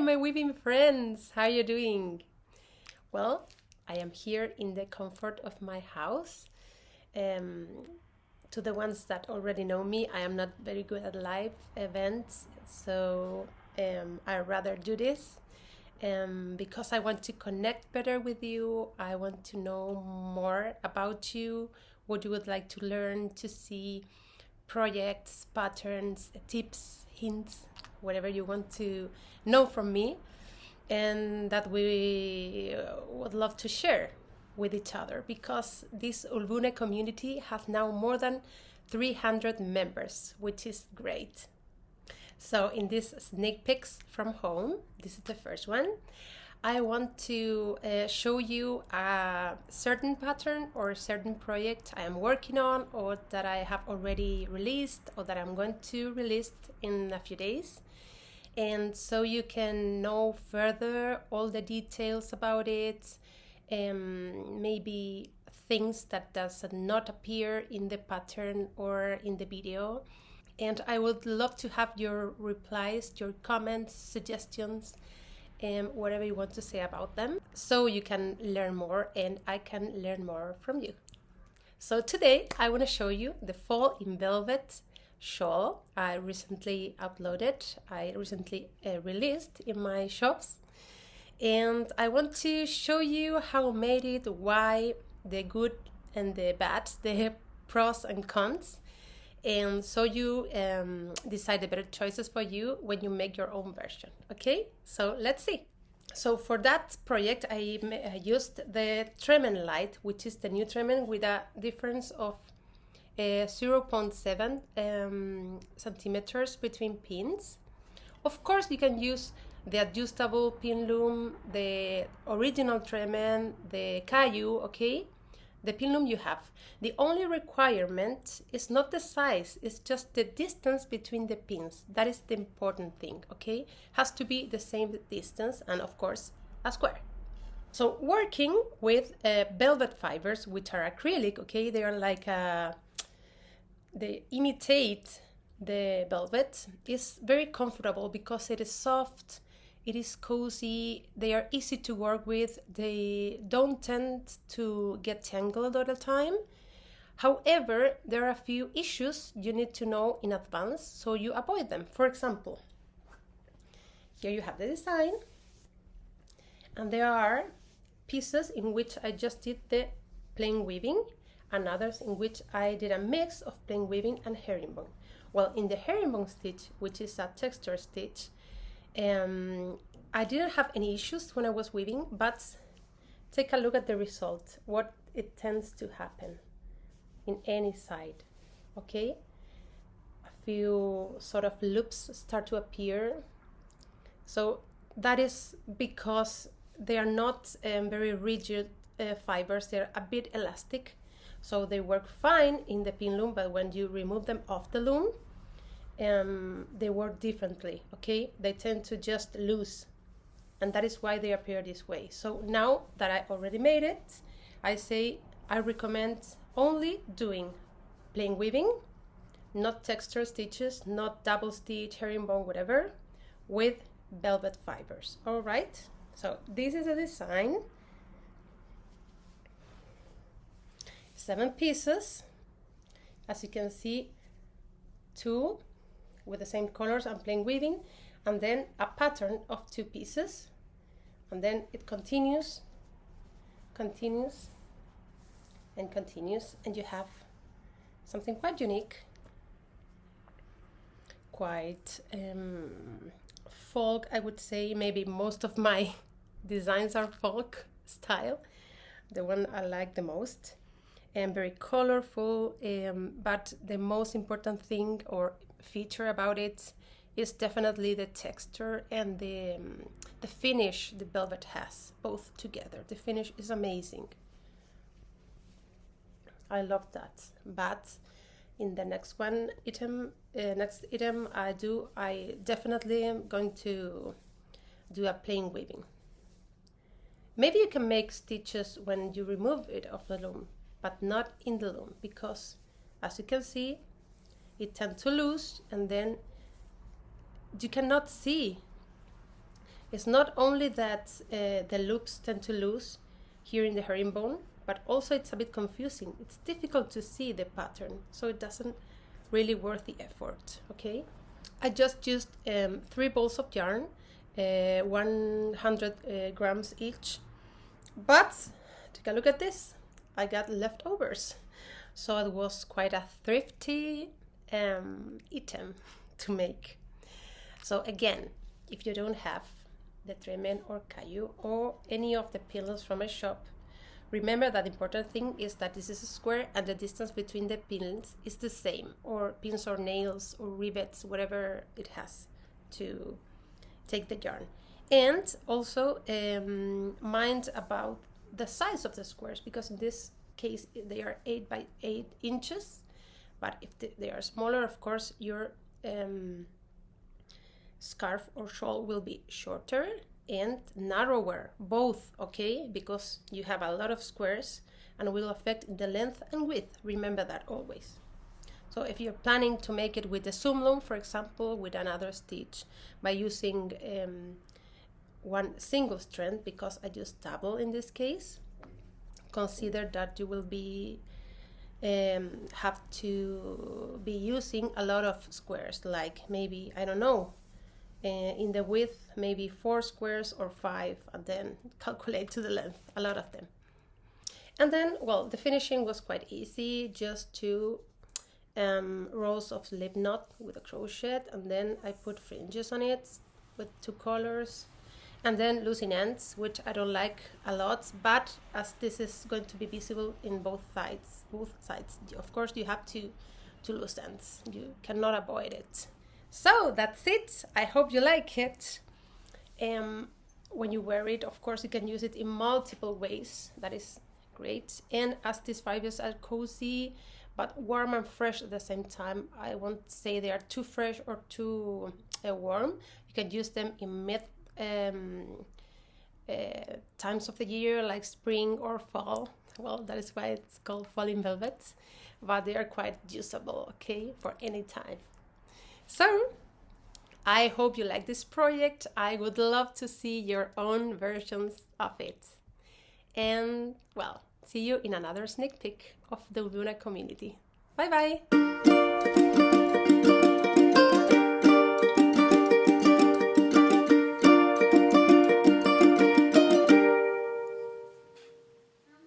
my weaving friends, how are you doing? Well, I am here in the comfort of my house. To the ones that already know me, I am not very good at live events, so I'd rather do this because I want to connect better with you. I want to know more about you, what you would like to learn, to see projects, patterns, tips, hints, whatever you want to know from me, and that we would love to share with each other, because this Ullvuna community has now more than 300 members, which is great. So in this sneak peeks from home, this is the first one. I want to show you a certain pattern or a certain project I am working on, or that I have already released, or that I'm going to release in a few days. And so you can know further all the details about it, maybe things that does not appear in the pattern or in the video. And I would love to have your replies, your comments, suggestions, whatever you want to say about them, so you can learn more and I can learn more from you. So today I want to show you the Fall in Velvet shawl I recently released in my shops, and I want to show you how I made it, why, the good and the bad, the pros and cons, and so you decide the better choices for you when you make your own version. Okay, so let's see. So for that project I used the tremen light, which is the new tremen with a difference of 0.7 centimeters between pins. Of course you can use the adjustable pin loom, the original tremen, the Caillou, okay? The pin loom you have. The only requirement is not the size, it's just the distance between the pins. That is the important thing, okay? Has to be the same distance, and of course a square. So working with velvet fibers, which are acrylic, okay? They are like they imitate the velvet, is very comfortable because it is soft, it is cozy, they are easy to work with, they don't tend to get tangled all the time. However, there are a few issues you need to know in advance so you avoid them. For example, here you have the design, and there are pieces in which I just did the plain weaving, and others in which I did a mix of plain weaving and herringbone. Well, in the herringbone stitch, which is a texture stitch, I didn't have any issues when I was weaving, but take a look at the result, what it tends to happen in any side, okay? A few sort of loops start to appear. So that is because they are not very rigid fibers, they're a bit elastic. So they work fine in the pin loom, but when you remove them off the loom, they work differently, okay? They tend to just loose, and that is why they appear this way. So now that I already made it, I recommend only doing plain weaving, not texture stitches, not double stitch, herringbone, whatever, with velvet fibers. All right, so this is a design. 7 pieces, as you can see, 2 with the same colors and plain weaving, and then a pattern of 2 pieces, and then it continues, and you have something quite unique, quite folk, I would say. Maybe most of my designs are folk style, the one I like the most, and very colorful, but the most important thing or feature about it is definitely the texture and the finish the velvet has, both together. The finish is amazing. I love that. But in the next item I definitely am going to do a plain weaving. Maybe you can make stitches when you remove it off the loom, but not in the loom, because as you can see, it tends to loose, and then you cannot see It's not only that the loops tend to lose here in the herringbone, but also it's a bit confusing. It's difficult to see the pattern, so it doesn't really worth the effort, okay? I just used 3 balls of yarn, 100 grams each, but take a look at this. I got leftovers, so it was quite a thrifty item to make. So again, if you don't have the tremen or caillou or any of the pins from my shop, remember that the important thing is that this is a square and the distance between the pins is the same, or pins or nails or rivets, whatever it has to take the yarn. And also mind about the size of the squares, because in this case they are 8 by 8 inches, but if they are smaller, of course your scarf or shawl will be shorter and narrower, both, okay, because you have a lot of squares and will affect the length and width. Remember that always. So if you're planning to make it with the zoom loom, for example, with another stitch by using one single strand, because I just double in this case, consider that you will be have to be using a lot of squares, like maybe, I don't know, in the width maybe 4 squares or 5, and then calculate to the length, a lot of them. And then, well, the finishing was quite easy, just 2 rows of slip knot with a crochet, and then I put fringes on it with 2 colors, and then losing ends, which I don't like a lot, but as this is going to be visible in both sides, of course you have to lose ends, you cannot avoid it. So that's it. I hope you like it. When you wear it, of course, you can use it in multiple ways. That is great. And as these fibers are cozy, but warm and fresh at the same time, I won't say they are too fresh or too warm. You can use them in mid times of the year, like spring or fall. Well, that is why it's called falling velvet. But they are quite usable, okay, for any time. So, I hope you like this project. I would love to see your own versions of it. And, well, see you in another sneak peek of the Ullvuna community. Bye bye!